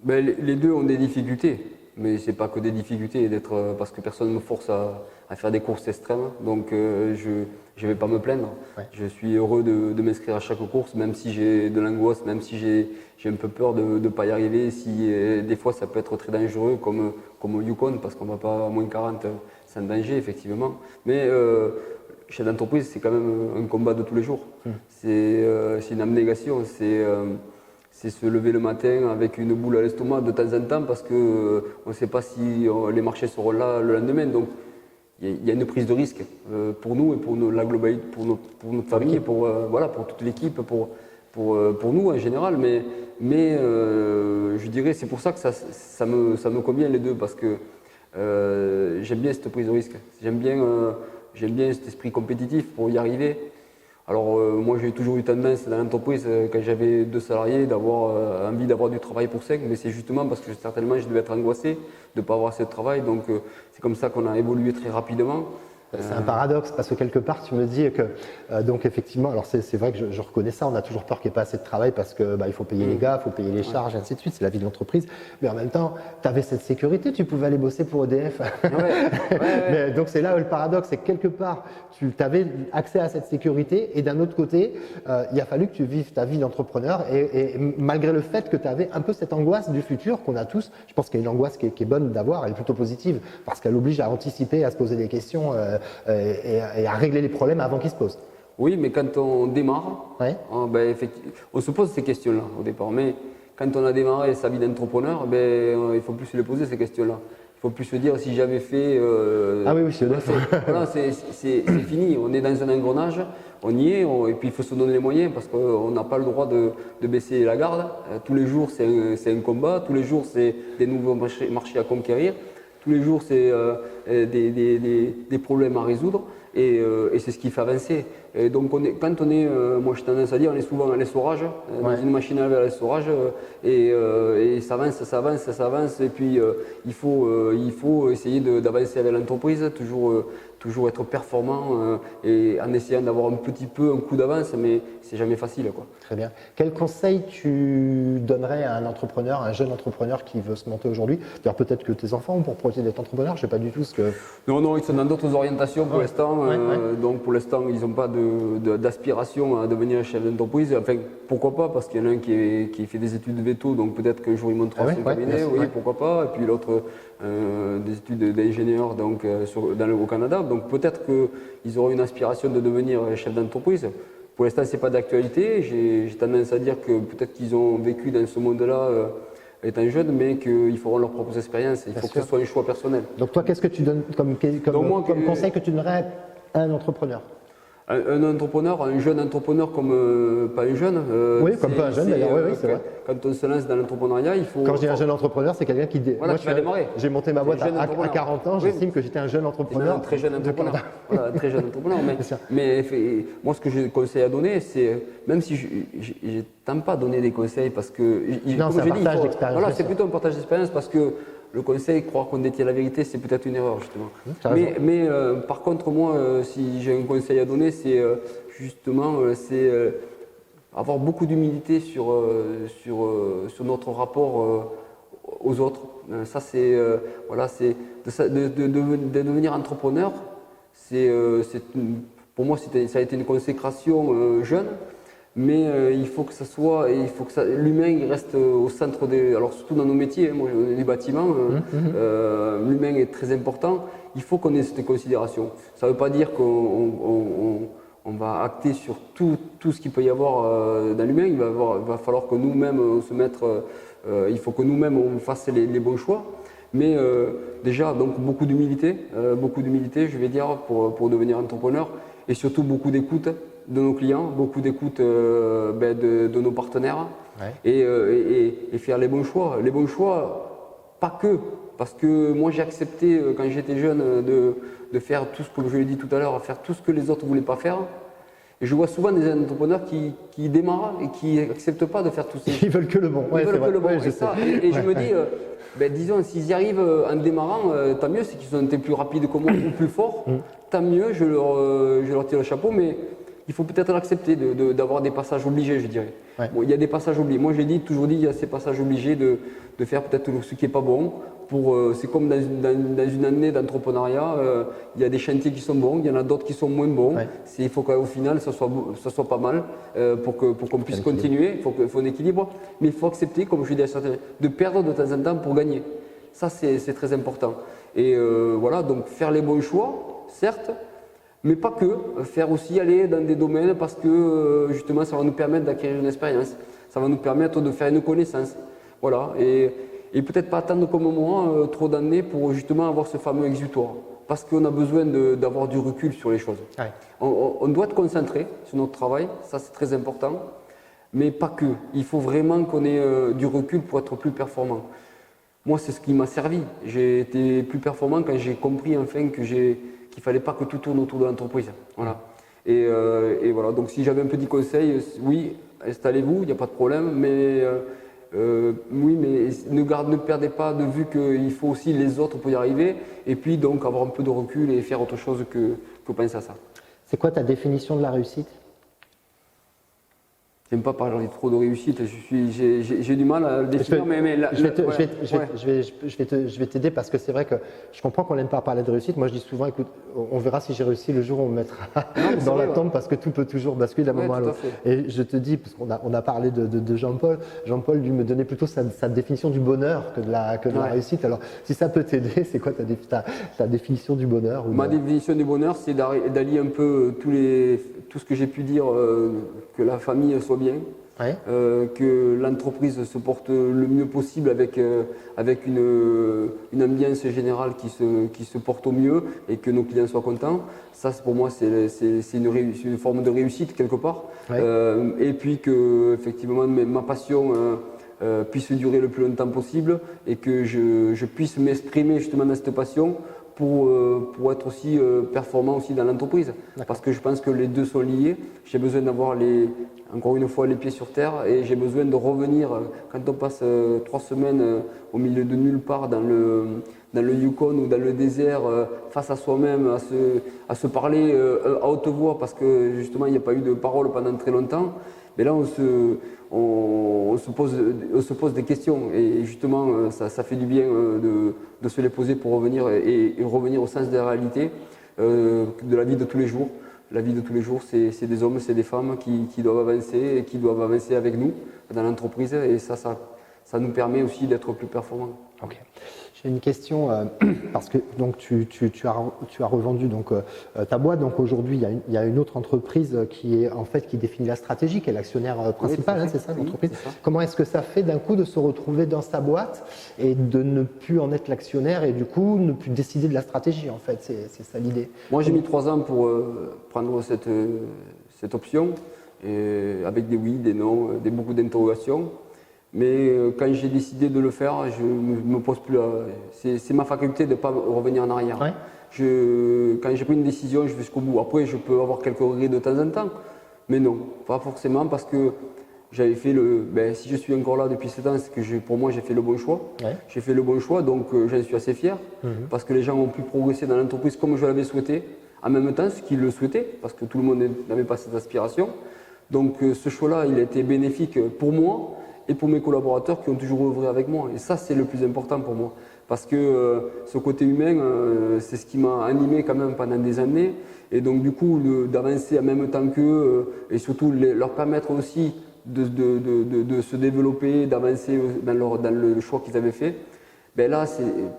Ben, les deux ont des difficultés, mais ce n'est pas que des difficultés, parce que personne ne me force à faire des courses extrêmes, donc je ne vais pas me plaindre. Ouais. Je suis heureux de m'inscrire à chaque course, même si j'ai de l'angoisse, même si j'ai un peu peur de ne pas y arriver, si des fois ça peut être très dangereux, comme au Yukon, parce qu'on ne va pas à moins 40 sans danger, effectivement. Mais chez l'entreprise, c'est quand même un combat de tous les jours. C'est une abnégation, c'est se lever le matin avec une boule à l'estomac de temps en temps parce qu'on ne sait pas si les marchés seront là le lendemain. Donc il y a une prise de risque pour nous et pour la globalité, pour notre famille, pour toute l'équipe, pour nous en général. Mais je dirais c'est pour ça que ça me convient les deux parce que j'aime bien cette prise de risque. J'aime bien cet esprit compétitif pour y arriver. Alors moi j'ai toujours eu tendance dans l'entreprise quand j'avais 2 salariés d'avoir envie d'avoir du travail pour 5, mais c'est justement parce que certainement je devais être angoissé de ne pas avoir assez de travail, donc c'est comme ça qu'on a évolué très rapidement. C'est un paradoxe parce que quelque part tu me dis que donc effectivement, alors c'est vrai que je reconnais ça, on a toujours peur qu'il n'y ait pas assez de travail parce que il faut payer les gars, il faut payer les charges, et ainsi de suite, c'est la vie de l'entreprise. Mais en même temps, tu avais cette sécurité, tu pouvais aller bosser pour EDF. Mais donc c'est là où le paradoxe, c'est que quelque part tu avais accès à cette sécurité et d'un autre côté, il a fallu que tu vives ta vie d'entrepreneur et malgré le fait que tu avais un peu cette angoisse du futur qu'on a tous, je pense qu'il y a une angoisse qui est bonne d'avoir, elle est plutôt positive parce qu'elle oblige à anticiper, à se poser des questions. Et à régler les problèmes avant qu'ils se posent. Oui, mais quand on démarre, effectivement, on se pose ces questions-là au départ. Mais quand on a démarré sa vie d'entrepreneur, il ne faut plus se les poser ces questions-là. Il ne faut plus se dire si j'avais fait. Ah oui, je suis d'accord. Voilà, c'est fini. On est dans un engrenage, on y est, et puis il faut se donner les moyens parce qu'on n'a pas le droit de baisser la garde. Tous les jours, c'est un combat. Tous les jours, c'est des nouveaux marchés à conquérir. Tous les jours, c'est des problèmes à résoudre et c'est ce qui fait avancer. Et donc, moi j'ai tendance à dire, on est souvent à l'essorage, dans une machine à laver à l'essorage et ça avance. Et puis, il faut essayer d'avancer avec l'entreprise, toujours être performant et en essayant d'avoir un petit peu un coup d'avance, mais c'est jamais facile, quoi. Très bien. Quel conseil tu donnerais à un entrepreneur, un jeune entrepreneur qui veut se monter aujourd'hui? D'ailleurs, peut-être que tes enfants ont pour projet d'être entrepreneur, je ne sais pas du tout ce que… Non, ils sont dans d'autres orientations pour l'instant. Donc pour l'instant, ils n'ont pas d'aspiration à devenir chef d'entreprise. Enfin, pourquoi pas? Parce qu'il y en a un qui fait des études de veto, donc peut-être qu'un jour il montera son cabinet, pourquoi pas. Et puis l'autre, des études d'ingénieur au Canada. Donc peut-être qu'ils auront une aspiration de devenir chef d'entreprise. Pour l'instant, ce n'est pas d'actualité. J'ai tendance à dire que peut-être qu'ils ont vécu dans ce monde-là étant jeunes, mais qu'ils feront leurs propres expériences. Il faut que ce soit un choix personnel. Donc toi, qu'est-ce que tu donnes comme conseil que tu donnerais à un entrepreneur? Un entrepreneur, un jeune entrepreneur comme pas un jeune. Oui, comme pas un jeune d'ailleurs, oui, c'est vrai. Quand on se lance dans l'entrepreneuriat, il faut… Quand je dis un jeune entrepreneur, c'est quelqu'un qui… Voilà, moi, j'ai monté ma boîte à 40 ans, j'estime que j'étais un jeune entrepreneur. Un très jeune entrepreneur. Voilà, un très jeune entrepreneur. Mais moi, ce que j'ai conseil à donner, c'est, même si je n'aime pas donner des conseils parce que… Non, c'est un partage d'expérience. Voilà, c'est plutôt un partage d'expérience parce que le conseil, croire qu'on détient la vérité, c'est peut-être une erreur, justement. Mais par contre, moi, si j'ai un conseil à donner, c'est justement avoir beaucoup d'humilité sur notre rapport aux autres. Ça, c'est de devenir entrepreneur. Pour moi, ça a été une consécration jeune. Mais il faut que ça soit, l'humain il reste au centre des, alors surtout dans nos métiers, moi les bâtiments, l'humain est très important. Il faut qu'on ait cette considération. Ça ne veut pas dire qu'on va acter sur tout ce qu'il peut y avoir dans l'humain. Il va falloir que nous-mêmes il faut que nous-mêmes on fasse les bons choix. Mais déjà donc beaucoup d'humilité, je vais dire pour devenir entrepreneur et surtout beaucoup d'écoute de nos clients, beaucoup d'écoute de nos partenaires et faire les bons choix. Les bons choix, pas que, parce que moi j'ai accepté quand j'étais jeune de faire tout ce que je l'ai dit tout à l'heure, faire tout ce que les autres ne voulaient pas faire. Et je vois souvent des entrepreneurs qui démarrent et qui n'acceptent pas de faire tout ça. Ils veulent que le bon. Ils veulent que le bon. Et je me dis, disons, s'ils y arrivent en démarrant, tant mieux, c'est qu'ils ont été plus rapides que moi ou plus forts. Tant mieux, je leur tire le chapeau, mais il faut peut-être l'accepter d'avoir des passages obligés, je dirais. Bon, il y a des passages obligés. Moi, toujours dit, il y a ces passages obligés de faire peut-être ce qui n'est pas bon. C'est comme dans une année d'entrepreneuriat, il y a des chantiers qui sont bons, il y en a d'autres qui sont moins bons. Il faut qu'au final, ça soit pas mal pour qu'on puisse continuer. Il faut un équilibre. Mais il faut accepter, comme je dis à certains, de perdre de temps en temps pour gagner. Ça, c'est très important. Et voilà, donc faire les bons choix, certes, mais pas que, faire aussi aller dans des domaines parce que justement ça va nous permettre d'acquérir une expérience, ça Ça va nous permettre de faire une connaissance. Voilà. Et peut-être pas attendre comme moi trop d'années pour justement avoir ce fameux exutoire. Parce qu'on a besoin d'avoir du recul sur les choses. Ouais. On doit être concentré sur notre travail, ça c'est très important. Mais pas que. Il faut vraiment qu'on ait du recul pour être plus performant. Moi, c'est ce qui m'a servi. J'ai été plus performant quand j'ai compris enfin qu'il ne fallait pas que tout tourne autour de l'entreprise. Voilà. Et voilà. Donc, si j'avais un petit conseil, oui, installez-vous, il n'y a pas de problème. Mais oui, mais ne perdez pas de vue qu'il faut aussi les autres pour y arriver. Et puis, donc, avoir un peu de recul et faire autre chose que penser à ça. C'est quoi ta définition de la réussite? J'aime pas parler trop de réussite, j'ai du mal à le définir, Je vais t'aider parce que c'est vrai que je comprends qu'on n'aime pas parler de réussite. Moi, je dis souvent, écoute, on verra si j'ai réussi le jour où on me mettra dans la tombe parce que tout peut toujours basculer d'un moment à l'autre. Et je te dis, parce qu'on a parlé de Jean-Paul, Jean-Paul lui me donnait plutôt sa définition du bonheur que de la réussite. Alors, si ça peut t'aider, c'est quoi ta définition du bonheur? Ma définition du bonheur, c'est d'allier un peu tout ce que j'ai pu dire, que la famille soit bien, que l'entreprise se porte le mieux possible avec une ambiance générale qui se porte au mieux et que nos clients soient contents. Ça, pour moi, c'est une forme de réussite quelque part. Et puis que effectivement ma passion puisse durer le plus longtemps possible et que je puisse m'exprimer justement dans cette passion pour être aussi performant aussi dans l'entreprise. Parce que je pense que les deux sont liés. J'ai besoin d'avoir encore une fois les pieds sur terre et j'ai besoin de revenir quand on passe 3 semaines au milieu de nulle part dans le Yukon ou dans le désert face à soi-même, à se parler à haute voix parce que justement il n'y a pas eu de parole pendant très longtemps. Mais là on se pose des questions et justement ça fait du bien de se les poser pour revenir et revenir au sens de la réalité de la vie de tous les jours. La vie de tous les jours, c'est des hommes, c'est des femmes qui doivent avancer et qui doivent avancer avec nous dans l'entreprise et ça nous permet aussi d'être plus performants. Ok. J'ai une question parce que donc tu as revendu donc ta boîte. Donc aujourd'hui il y a une autre entreprise qui définit la stratégie, qui est l'actionnaire principal, c'est ça l'entreprise. Oui, comment est-ce que ça fait d'un coup de se retrouver dans sa boîte et de ne plus en être l'actionnaire et du coup ne plus décider de la stratégie en fait, c'est ça l'idée. Moi j'ai mis 3 ans pour prendre cette option et avec des oui, des non, beaucoup d'interrogations. Mais quand j'ai décidé de le faire, je ne me pose plus. C'est ma faculté de ne pas revenir en arrière. Ouais. Quand j'ai pris une décision, je vais jusqu'au bout. Après, je peux avoir quelques regrets de temps en temps, mais non, pas forcément parce que j'avais fait si je suis encore là depuis 7 ans, c'est que pour moi j'ai fait le bon choix. Ouais. J'ai fait le bon choix, donc j'en suis assez fier parce que les gens ont pu progresser dans l'entreprise comme je l'avais souhaité. En même temps, ce qu'ils le souhaitaient, parce que tout le monde n'avait pas cette aspiration. Donc ce choix-là, il a été bénéfique pour moi et pour mes collaborateurs qui ont toujours œuvré avec moi. Et ça, c'est le plus important pour moi. Parce que ce côté humain, c'est ce qui m'a animé quand même pendant des années. Et donc, du coup, d'avancer en même temps qu'eux et surtout leur permettre aussi de se développer, d'avancer dans le choix qu'ils avaient fait, ben là,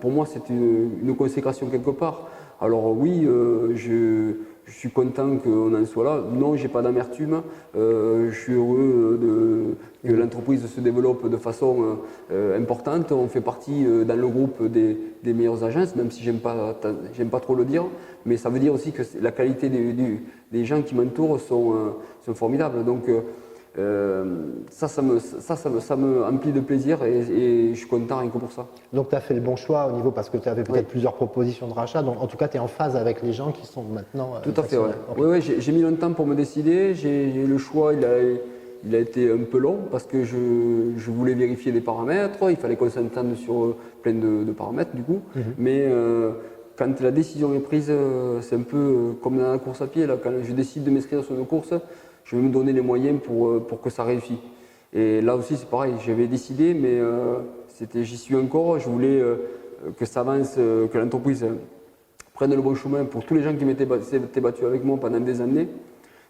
pour moi, c'est une consécration quelque part. Alors oui, je suis content qu'on en soit là. Non, j'ai pas d'amertume. Je suis heureux que l'entreprise se développe de façon importante. On fait partie dans le groupe des meilleures agences, même si j'aime pas trop le dire. Mais ça veut dire aussi que la qualité des gens qui m'entourent sont formidables. Donc ça me emplit de plaisir et je suis content rien que pour ça. Donc tu as fait le bon choix au niveau, parce que tu avais peut-être plusieurs propositions de rachat, donc en tout cas tu es en phase avec les gens qui sont maintenant… Tout à fait, oui. Okay. Ouais, j'ai mis longtemps pour me décider, le choix il a été un peu long parce que je voulais vérifier les paramètres, il fallait qu'on s'entende sur plein de paramètres du coup, mais quand la décision est prise, c'est un peu comme dans la course à pied, là, quand je décide de m'inscrire sur une course, je vais me donner les moyens pour que ça réussisse. Et là aussi, c'est pareil, j'avais décidé, mais j'y suis encore. Je voulais que ça avance, que l'entreprise prenne le bon chemin pour tous les gens qui m'étaient battus avec moi pendant des années.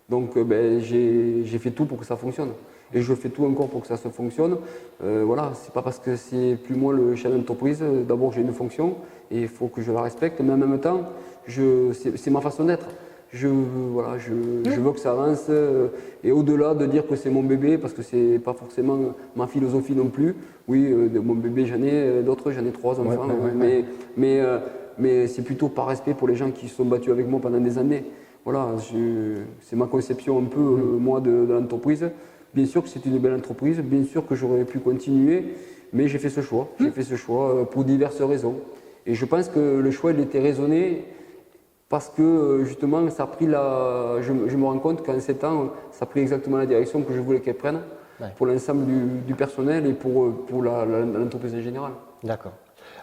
Donc, j'ai fait tout pour que ça fonctionne. Et je fais tout encore pour que ça se fonctionne. Voilà, c'est pas parce que c'est plus moi le chef d'entreprise. D'abord, j'ai une fonction et il faut que je la respecte. Mais en même temps, c'est ma façon d'être. voilà, je veux que ça avance. Et au-delà de dire que c'est mon bébé, parce que c'est pas forcément ma philosophie non plus. Oui, mon bébé, j'en ai d'autres, j'en ai 3 enfants. Mais c'est plutôt par respect pour les gens qui se sont battus avec moi pendant des années. Voilà, c'est ma conception un peu, moi, de l'entreprise. Bien sûr que c'est une belle entreprise, bien sûr que j'aurais pu continuer, mais j'ai fait ce choix. J'ai fait ce choix pour diverses raisons. Et je pense que le choix, il était raisonné parce que justement, ça a pris je me rends compte qu'en 7 ans, ça a pris exactement la direction que je voulais qu'elle prenne pour l'ensemble du personnel et pour l'entreprise en général. D'accord.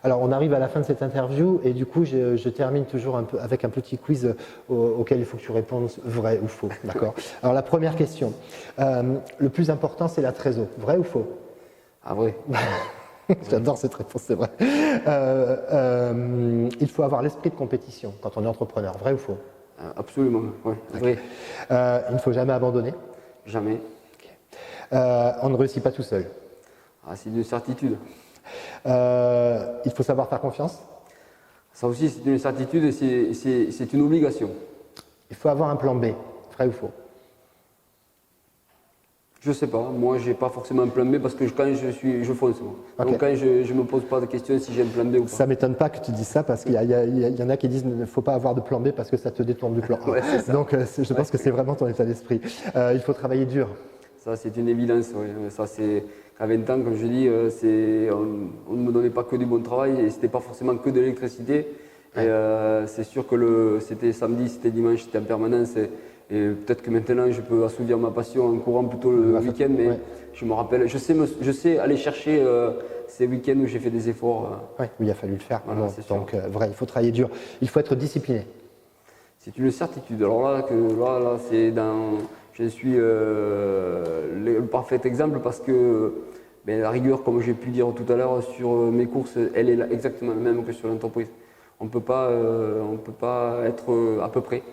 Alors, on arrive à la fin de cette interview et du coup, je termine toujours avec un petit quiz auquel il faut que tu répondes vrai ou faux. D'accord. Alors, la première question. Le plus important, c'est la trésor. Vrai ou faux? Ah, vrai. J'adore cette réponse, c'est vrai. Il faut avoir l'esprit de compétition quand on est entrepreneur. Vrai ou faux? Absolument, ouais, vrai. Il ne faut jamais abandonner. Jamais. On ne réussit pas tout seul. Ah, c'est une certitude. Il faut savoir faire confiance. Ça aussi, c'est une certitude et c'est une obligation. Il faut avoir un plan B. Vrai ou faux? Je sais pas, moi j'ai pas forcément un plan B parce que quand je fonce. Okay. Donc quand je me pose pas de questions si j'ai un plan B ou pas. Ça m'étonne pas que tu dises ça parce qu'il y en a qui disent qu'il ne faut pas avoir de plan B parce que ça te détourne du plan A. Ouais, donc je pense que c'est vraiment ton état d'esprit. Il faut travailler dur. Ça c'est une évidence, oui. Ça c'est à 20 ans, comme je dis, on ne me donnait pas que du bon travail et c'était pas forcément que de l'électricité. Ouais. Et c'est sûr que c'était samedi, c'était dimanche, c'était en permanence. Et peut-être que maintenant je peux assouvir ma passion en courant plutôt le week-end, mais je me rappelle, je sais aller chercher ces week-ends où j'ai fait des efforts. Oui, où il a fallu le faire. Voilà, donc vrai, il faut travailler dur. Il faut être discipliné. C'est une certitude. Alors là, c'est je suis le parfait exemple parce que la rigueur, comme j'ai pu dire tout à l'heure, sur mes courses, elle est exactement la même que sur l'entreprise. On ne peut pas être à peu près.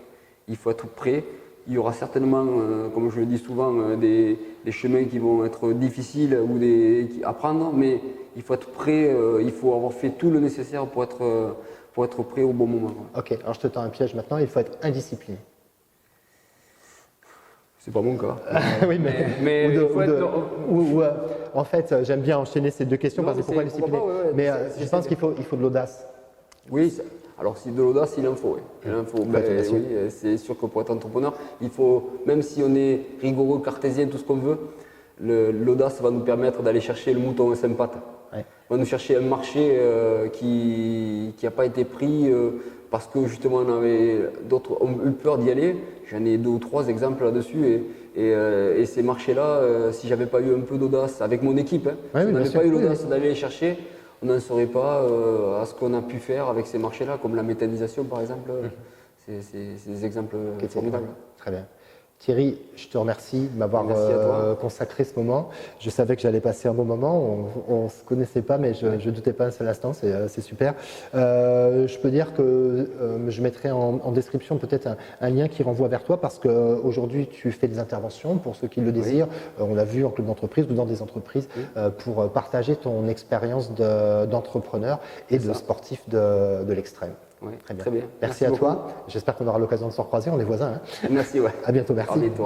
Il faut être prêt. Il y aura certainement, comme je le dis souvent, des chemins qui vont être difficiles ou à prendre, mais il faut être prêt, il faut avoir fait tout le nécessaire pour être prêt au bon moment. Ok, alors je te tends un piège maintenant, il faut être indiscipliné. C'est pas mon cas. Oui, mais en fait, j'aime bien enchaîner ces deux questions parce que pourquoi discipliné? Mais je pense qu'il faut de l'audace. Oui, alors si de l'audace, il en faut. Oui. Il en faut. Oui, c'est sûr que pour être entrepreneur, il faut, même si on est rigoureux, cartésien, tout ce qu'on veut, l'audace va nous permettre d'aller chercher le mouton à 5 pattes. Ouais. Va nous chercher un marché qui n'a pas été pris parce que justement d'autres ont eu peur d'y aller. J'en ai 2 ou 3 exemples là-dessus et ces marchés-là, si j'avais pas eu un peu d'audace avec mon équipe, si on n'avait pas eu l'audace d'aller les chercher, on n'en saurait pas à ce qu'on a pu faire avec ces marchés-là, comme la méthanisation par exemple. C'est des exemples formidables. Très bien. Thierry, je te remercie de m'avoir consacré ce moment. Je savais que j'allais passer un bon moment. On ne se connaissait pas, mais je ne doutais pas un seul instant. C'est super. Je peux dire que je mettrai en description peut-être un lien qui renvoie vers toi parce qu'aujourd'hui, tu fais des interventions pour ceux qui le désirent. On l'a vu en club d'entreprise ou dans des entreprises pour partager ton expérience d'entrepreneur et de sportif de l'extrême. Oui, très bien. Très bien. Merci à toi. J'espère qu'on aura l'occasion de se recroiser. On est voisins. Hein. Merci. Ouais. À bientôt. Merci. À bientôt.